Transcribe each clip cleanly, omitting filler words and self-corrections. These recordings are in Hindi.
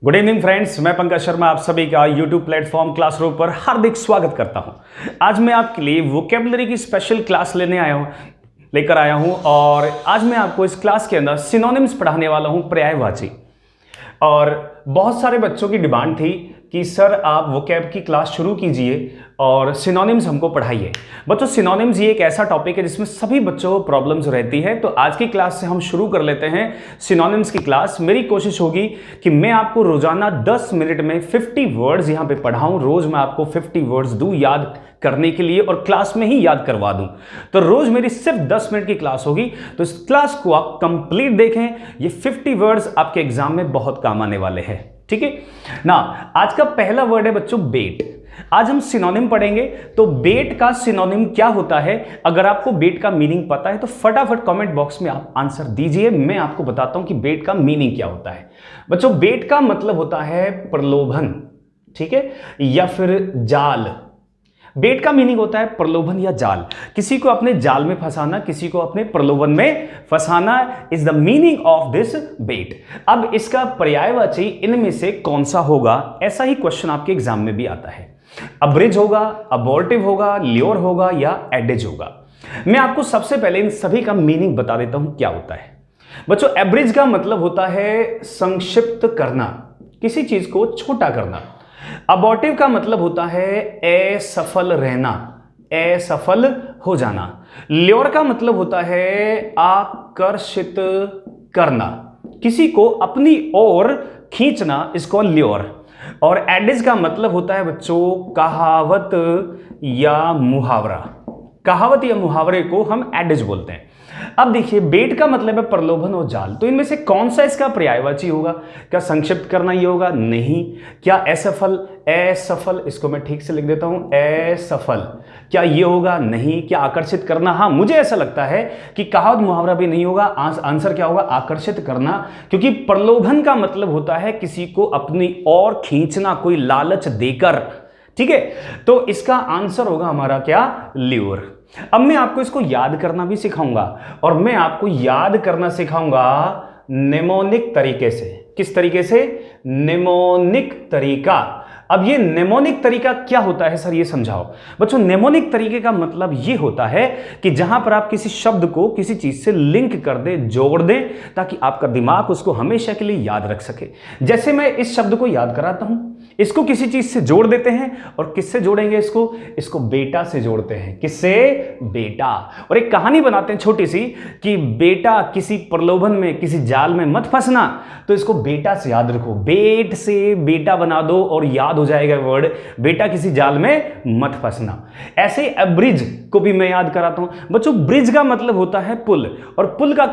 गुड इवनिंग फ्रेंड्स, मैं पंकज शर्मा आप सभी का यूट्यूब प्लेटफॉर्म क्लासरूम पर हार्दिक स्वागत करता हूं। आज मैं आपके लिए वोकेबलरी की स्पेशल क्लास लेकर आया हूं और आज मैं आपको इस क्लास के अंदर सिनोनिम्स पढ़ाने वाला हूं, पर्यायवाची। और बहुत सारे बच्चों की डिमांड थी कि सर आप वोकैब की क्लास शुरू कीजिए और सिनोनिम्स हमको पढ़ाइए। बच्चों, सिनोनिम्स ये एक ऐसा टॉपिक है जिसमें सभी बच्चों को प्रॉब्लम्स रहती है, तो आज की क्लास से हम शुरू कर लेते हैं सिनोनिम्स की क्लास। मेरी कोशिश होगी कि मैं आपको रोजाना 10 मिनट में 50 वर्ड्स यहाँ पे पढ़ाऊँ। रोज मैं आपको 50 वर्ड्स दूँ याद करने के लिए और क्लास में ही याद करवा दूं। तो रोज मेरी सिर्फ 10 मिनट की क्लास होगी, तो इस क्लास को आप कंप्लीट देखें। ये 50 वर्ड्स आपके एग्जाम में बहुत काम आने वाले हैं, ठीक है ना। आज का पहला वर्ड है बच्चों बेट। आज हम सिनोनिम पढ़ेंगे। तो बेट का सिनोनिम क्या होता है? अगर आपको बेट का मीनिंग पता है तो फटाफट कमेंट बॉक्स में आप आंसर दीजिए। मैं आपको बताता हूं कि बेट का मीनिंग क्या होता है। बच्चों, बेट का मतलब होता है प्रलोभन, ठीक है, या फिर जाल। बेट का मीनिंग होता है प्रलोभन या जाल। किसी को अपने जाल में फंसाना, किसी को अपने प्रलोभन में फंसाना is the meaning of this bait. अब इसका पर्यायवाची इनमें से कौन सा होगा? ऐसा ही क्वेश्चन आपके एग्जाम में भी आता है। अब्रिज होगा, अबॉर्टिव होगा, ल्योर होगा या एडिज होगा। मैं आपको सबसे पहले इन सभी का मीनिंग बता देता हूं क्या होता है। बच्चों, एब्रिज का मतलब होता है संक्षिप्त करना, किसी चीज को छोटा करना। अबॉर्टिव का मतलब होता है असफल रहना, असफल हो जाना। ल्योर का मतलब होता है आकर्षित करना, किसी को अपनी ओर खींचना, इसको ल्योर। और एडिज का मतलब होता है बच्चों कहावत या मुहावरा। कहावत या मुहावरे को हम एडिज बोलते हैं। अब देखिए, बेट का मतलब है प्रलोभन और जाल। तो इनमें से कौन सा इसका पर्यायवाची होगा? क्या संक्षिप्त करना ये होगा? नहीं। क्या असफल? असफल, इसको मैं ठीक से लिख देता हूं, असफल। क्या ये होगा? नहीं। क्या आकर्षित करना? हाँ, मुझे ऐसा लगता है कि कहावत मुहावरा भी नहीं होगा। आंसर क्या होगा? आकर्षित करना, क्योंकि प्रलोभन का मतलब होता है किसी को अपनी ओर खींचना, कोई लालच देकर, ठीक है। तो इसका आंसर होगा हमारा क्या? ल्यूर। अब मैं आपको इसको याद करना भी सिखाऊंगा और मैं आपको याद करना सिखाऊंगा निमोनिक तरीके से। किस तरीके से? निमोनिक तरीका। अब ये निमोनिक तरीका क्या होता है सर, ये समझाओ। बच्चों, निमोनिक तरीके का मतलब ये होता है कि जहां पर आप किसी शब्द को किसी चीज से लिंक कर दें, जोड़ दें, ताकि आपका दिमाग उसको हमेशा के लिए याद रख सके। जैसे मैं इस शब्द को याद कराता हूं, इसको किसी चीज से जोड़ देते हैं। और किससे जोड़ेंगे इसको बेटा से जोड़ते हैं। किससे? बेटा। और एक कहानी बनाते हैं छोटी सी कि बेटा किसी प्रलोभन में, किसी जाल में मत फंसना, तो इसको बेटा से याद रखो। बेट से बेटा बना दो और याद हो जाएगा वर्ड बेटा किसी जाल में मत फंसना। ऐसे ही ब्रिज को भी मैं याद कराता हूं। बच्चों, ब्रिज का मतलब होता है पुल, और पुल का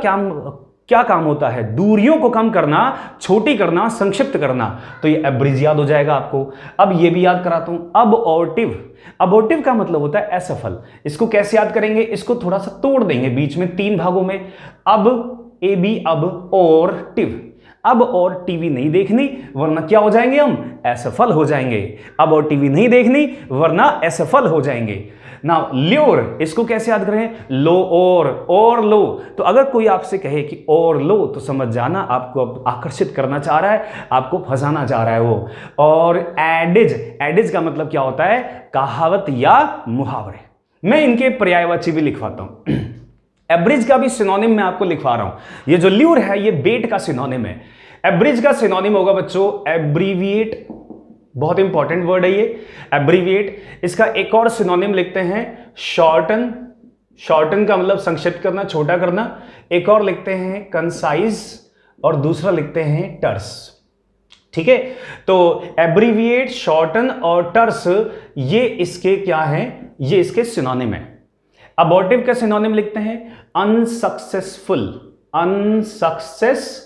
क्या काम होता है? दूरियों को कम करना, छोटी करना, संक्षिप्त करना। तो ये ब्रिज याद हो जाएगा आपको। अब ये भी याद कराता हूं, अबॉर्टिव। अबॉर्टिव का मतलब होता है असफल। इसको कैसे याद करेंगे? इसको थोड़ा सा तोड़ देंगे बीच में 3 भागों में। अब ए बी, अब और टिव। अब और टीवी नहीं देखनी वरना क्या हो जाएंगे? हम असफल हो जाएंगे। अब और टीवी नहीं देखनी वरना असफल हो जाएंगे ना। ल्योर, इसको कैसे याद करें? लो और लो। तो अगर कोई आपसे कहे कि और लो, तो समझ जाना आपको आकर्षित करना चाह रहा है, आपको फंसाना चाह रहा है वो। और एडिज, एडिज का मतलब क्या होता है? कहावत या मुहावरे। मैं इनके पर्यायवाची भी लिखवाता हूं। एब्रिज का भी सिनोनिम मैं आपको लिखवा रहा हूं। ये जो ल्यूर है ये बेट का सिनोनिम है। एब्रिज का सिनोनिम होगा बच्चों एब्रीविएट। बहुत इंपॉर्टेंट वर्ड है ये, एब्रीविएट। इसका एक और सिनोनिम लिखते हैं शॉर्टन। शॉर्टन का मतलब संक्षिप्त करना, छोटा करना। एक और लिखते हैं कंसाइज और दूसरा लिखते हैं टर्स, ठीक है। तो एब्रीविएट, शॉर्टन और टर्स ये इसके क्या हैं? ये इसके सिनोनिम है। अबॉर्टिव का सिनोनिम लिखते हैं अनसक्सेसफुल, अनसक्सेसफुल,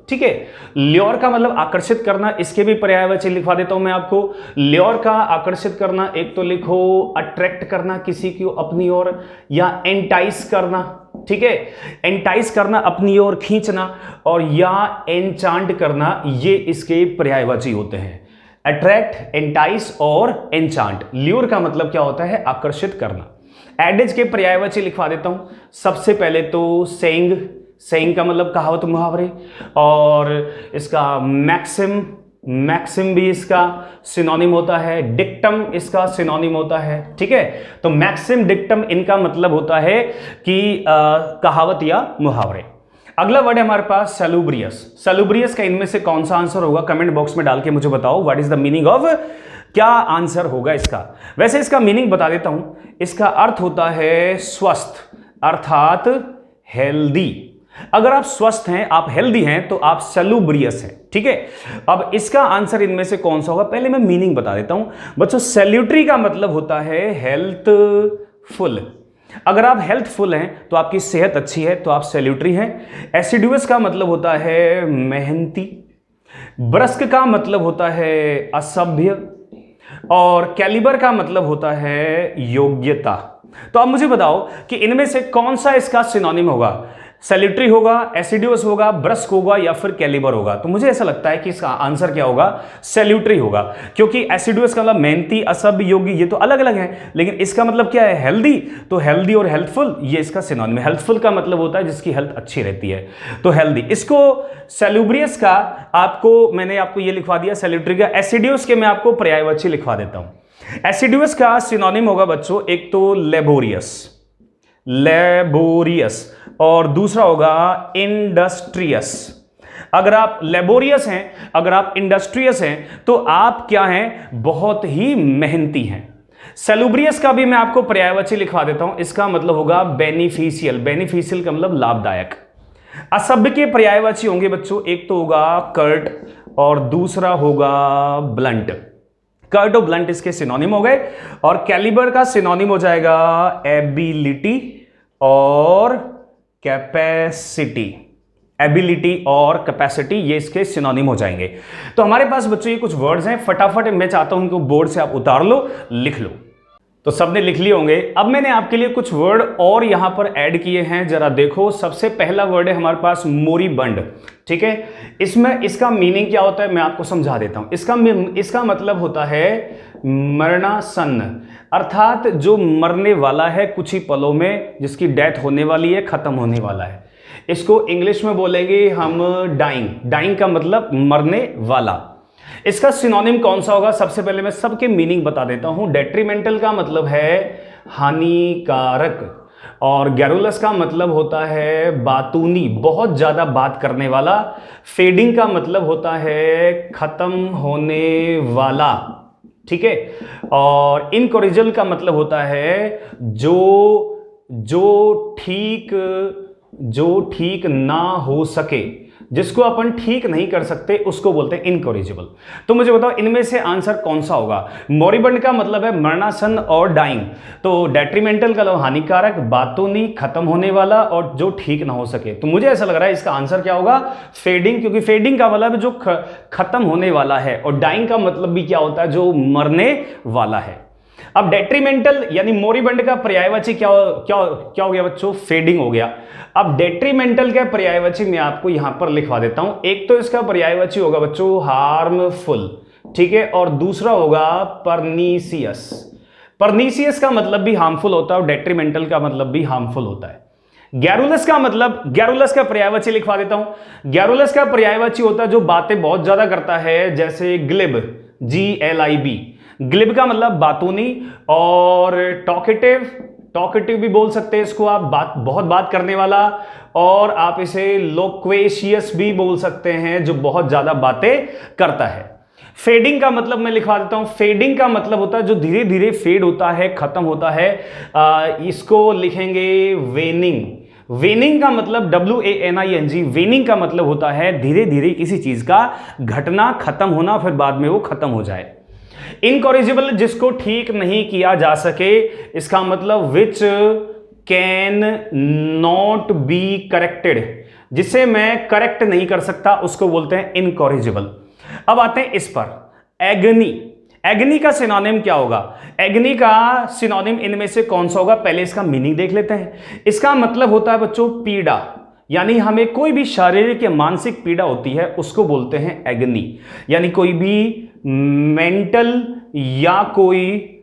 ठीक है। ल्योर का मतलब आकर्षित करना, इसके भी पर्यायवाची लिखवा देता हूं मैं आपको। ल्योर का आकर्षित करना, एक तो लिखो अट्रैक्ट करना किसी को अपनी ओर, या एंटाइस करना, ठीक है। एंटाइस करना, अपनी ओर खींचना, और या एनचांट करना, ये इसके पर्यायवाची होते हैं। अट्रैक्ट, एंटाइस और एनचांट। ल्यूर का मतलब क्या होता है? आकर्षित करना। एडिज के पर्यायवाची लिखवा देता हूं। सबसे पहले तो सेइंग, सेइंग का मतलब कहावत मुहावरे, और इसका मैक्सिम भी इसका सिनोनिम होता है, डिक्टम इसका सिनोनिम होता है। ठीक है, तो मैक्सिम डिक्टम इनका मतलब होता है कि कहावत या मुहावरे। अगला वर्ड है हमारे पास सैलूब्रियस। सैलूब्रियस का इनमें से कौन सा आंसर होगा, कमेंट बॉक्स में डाल के मुझे बताओ what is the meaning of, क्या आंसर होगा इसका। वैसे इसका मीनिंग बता देता हूं, इसका अर्थ होता है स्वस्थ, अर्थात हेल्दी। अगर आप स्वस्थ हैं, आप हेल्दी हैं, तो आप सैलूब्रियस हैं। ठीक है, अब इसका आंसर इनमें से कौन सा होगा, पहले मैं मीनिंग बता देता हूं बच्चों। सैल्यूटरी का मतलब होता है हेल्थफुल। अगर आप हेल्थफुल हैं तो आपकी सेहत अच्छी है, तो आप सैल्यूटरी हैं। एसिडुअस का मतलब होता है मेहनती। ब्रस्क का मतलब होता है असभ्य, और कैलिबर का मतलब होता है योग्यता। तो आप मुझे बताओ कि इनमें से कौन सा इसका सिनोनिम होगा, सैल्यूटरी होगा, एसिडुअस होगा, ब्रस्क होगा या फिर कैलिबर होगा। तो मुझे ऐसा लगता है कि इसका आंसर क्या होगा, सैल्यूटरी होगा, क्योंकि एसिडुअस का मतलब मेहनती, असभ्य, योगी, ये तो अलग अलग है, लेकिन इसका मतलब क्या है, हेल्दी। तो हेल्दी और हेल्थफुल ये इसका सिनोनिम है। हेल्थफुल का मतलब होता है जिसकी हेल्थ अच्छी रहती है, तो हेल्दी। इसको सैलूब्रियस का मैंने आपको ये लिखवा दिया सैल्यूटरी का। एसिडुअस के मैं आपको पर्यायवाची लिखवा देता हूं। एसिडुअस का सिनोनिम होगा बच्चों, एक तो लेबोरियस, और दूसरा होगा इंडस्ट्रियस। अगर आप लेबोरियस हैं, अगर आप इंडस्ट्रियस हैं, तो आप क्या हैं, बहुत ही मेहनती हैं। सैलूब्रियस का भी मैं आपको पर्यायवाची लिखवा देता हूं, इसका मतलब होगा बेनिफिशियल। बेनिफिशियल का मतलब लाभदायक। असभ्य के पर्यायवाची होंगे बच्चों, एक तो होगा कर्ट और दूसरा होगा ब्लंट। कर्ट और ब्लंट इसके सिनोनिम हो गए, और कैलिबर का सिनोनिम हो जाएगा एबिलिटी और कैपेसिटी। एबिलिटी और कैपेसिटी ये इसके सिनोनिम हो जाएंगे। तो हमारे पास बच्चों ये कुछ वर्ड्स हैं, फटाफट मैं चाहता हूं इनको बोर्ड से आप उतार लो, लिख लो। तो सबने लिख लिए होंगे। अब मैंने आपके लिए कुछ वर्ड और यहां पर ऐड किए हैं, जरा देखो। सबसे पहला वर्ड है हमारे पास मोरीबंड। ठीक है, इसमें इसका मीनिंग क्या होता है मैं आपको समझा देता हूं। इसका मतलब होता है मरणासन्न, अर्थात जो मरने वाला है कुछ ही पलों में, जिसकी डेथ होने वाली है, खत्म होने वाला है। इसको इंग्लिश में बोलेंगे हम डाइंग। डाइंग का मतलब मरने वाला। इसका सिनोनिम कौन सा होगा, सबसे पहले मैं सबके मीनिंग बता देता हूं। डेट्रीमेंटल का मतलब है हानिकारक, और गैरुलस का मतलब होता है बातूनी, बहुत ज्यादा बात करने वाला। फेडिंग का मतलब होता है खत्म होने वाला। ठीक है, और इनकॉरिजिबल का मतलब होता है जो ठीक ना हो सके, जिसको अपन ठीक नहीं कर सकते उसको बोलते हैं इनकॉरिजिबल। तो मुझे बताओ इनमें से आंसर कौन सा होगा। मोरिबंड का मतलब है मरणासन और डाइंग, तो डेट्रीमेंटल का मतलब हानिकारक, बातूनी, खत्म होने वाला, और जो ठीक ना हो सके। तो मुझे ऐसा लग रहा है इसका आंसर क्या होगा, फेडिंग, क्योंकि फेडिंग का मतलब जो खत्म होने वाला है, और डाइंग का मतलब भी क्या होता है, जो मरने वाला है। अब डेट्रीमेंटल यानी मोरिबंड का पर्यायवाची क्या हो गया बच्चों, फेडिंग हो गया। अब डेट्रीमेंटल का पर्यायवाची मैं आपको यहां पर लिखवा देता हूं। एक तो इसका पर्यायवाची होगा बच्चों हार्मफुल, ठीक है, और दूसरा होगा परनीसियस। परनीसियस का मतलब भी हार्मफुल होता है और डेट्रीमेंटल का मतलब भी हार्मफुल होता है। गैरुलस का मतलब, गैरुलस का पर्यायवाची लिखवा देता हूं। गैरुलस का पर्यायवाची होता है जो बातें बहुत ज्यादा करता है, जैसे ग्लिब, GLIB। ग्लिब का मतलब बातूनी, और टॉकेटिव भी बोल सकते हैं इसको आप, बहुत बात करने वाला, और आप इसे लोक्वेशियस भी बोल सकते हैं, जो बहुत ज्यादा बातें करता है। फेडिंग का मतलब मैं लिखवा देता हूं। फेडिंग का मतलब होता है जो धीरे धीरे फेड होता है, खत्म होता है, इसको लिखेंगे वेनिंग। वेनिंग का मतलब WANING। वेनिंग का मतलब होता है धीरे धीरे किसी चीज का घटना, खत्म होना, फिर बाद में वो खत्म हो जाए। इनकॉरिजिबल जिसको ठीक नहीं किया जा सके, इसका मतलब which can not be corrected, जिसे मैं करेक्ट नहीं कर सकता, उसको बोलते हैं इनकॉरिजिबल। अब आते हैं इस पर, एग्नी। एग्नी का सिनोनिम क्या होगा, एग्नी का सिनोनिम इनमें से कौन सा होगा, पहले इसका मीनिंग देख लेते हैं। इसका मतलब होता है बच्चों पीड़ा, यानी हमें कोई भी शारीरिक या मानसिक पीड़ा होती है उसको बोलते हैं एग्नी। यानी कोई भी मेंटल या कोई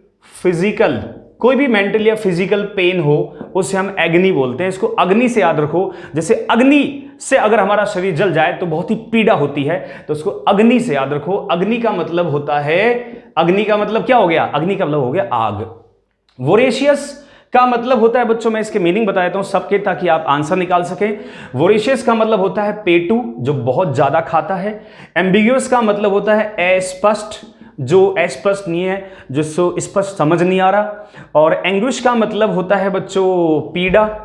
भी मेंटल या फिजिकल पेन हो उसे हम अग्नि बोलते हैं। इसको अग्नि से याद रखो। जैसे अग्नि से अगर हमारा शरीर जल जाए तो बहुत ही पीड़ा होती है, तो उसको अग्नि से याद रखो। अग्नि का मतलब होता है, अग्नि का मतलब क्या हो गया? अग्नि का मतलब हो गया आग। वोरेशियस का मतलब होता है बच्चों, मैं इसके मीनिंग बता देता हूं सबके, ताकि आप आंसर निकाल सकें। वोरेशियस का मतलब होता है पेटू, जो बहुत ज्यादा खाता है। एम्बिग्यूअस का मतलब होता है अस्पष्ट, जो अस्पष्ट नहीं है, जिसको स्पष्ट समझ नहीं आ रहा। और एंग्विश का मतलब होता है बच्चों पीड़ा।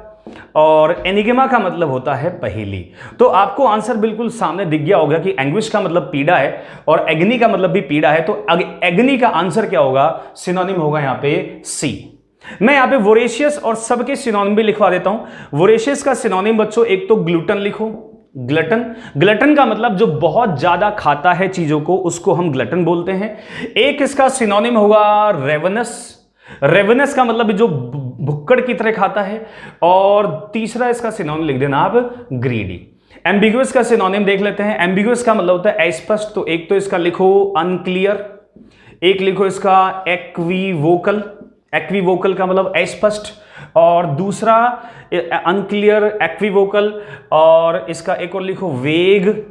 और एनिग्मा का मतलब होता है पहेली। तो आपको आंसर बिल्कुल सामने दिख गया होगा कि एंग्विश का मतलब पीड़ा है और एग्नि का मतलब भी पीड़ा है। तो एग्नि का आंसर क्या होगा? सिनोनिम होगा यहां पे सी। मैं यहां पे वोरेशियस और सबके सिनोनिम भी लिखवा देता हूं। वोरेशियस का सिनोनिम बच्चों, एक तो ग्लूटन लिखो, ग्लटन। ग्लटन का मतलब जो बहुत ज्यादा खाता है चीजों को, उसको हम ग्लटन बोलते हैं। एक इसका सिनोनिम होगा रेवनस। रेवनस का मतलब जो भुक्कड़ की तरह खाता है। और तीसरा इसका सिनोनिम लिख देना आप ग्रीडी। एम्बिगुअस का सिनोनिम देख लेते हैं। एम्बिगुअस का मतलब होता है अस्पष्ट, तो एक तो इसका लिखो अनक्लियर, एक लिखो इसका एक्वीवोकल। एक्वीवोकल का मतलब अस्पष्ट, और दूसरा अनक्लियर, एक्वीवोकल, और इसका एक और लिखो वेग।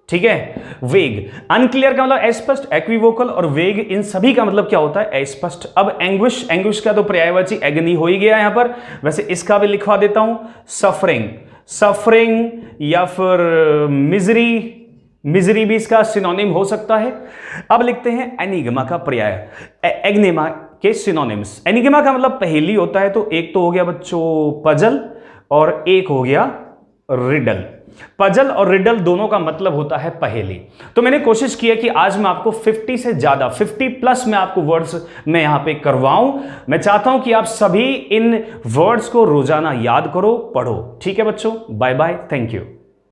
ठीक है, वेग। अनक्लियर का मतलब अस्पष्ट, एक्वीवोकल और वेग, इन सभी का मतलब क्या होता है? अस्पष्ट। अब एंग्विश, एंग्विश का तो पर्यायवाची एग्नि हो ही गया यहां पर। वैसे इसका भी लिखवा देता हूं, सफरिंग। सफरिंग या फिर मिजरी, मिजरी भी इसका सिनोनिम हो सकता है। अब लिखते हैं एनिग्मा का पर्याय, एग्निमा के सिनोनिम्स। एनिग्मा का मतलब पहेली होता है, तो एक तो हो गया बच्चों पजल और एक हो गया रिडल। पजल और रिडल दोनों का मतलब होता है पहेली। तो मैंने कोशिश की है कि आज मैं आपको 50 से ज्यादा, 50 प्लस मैं आपको वर्ड्स मैं यहां पे करवाऊं। मैं चाहता हूं कि आप सभी इन वर्ड्स को रोजाना याद करो, पढ़ो। ठीक है बच्चों, बाय बाय, थैंक यू।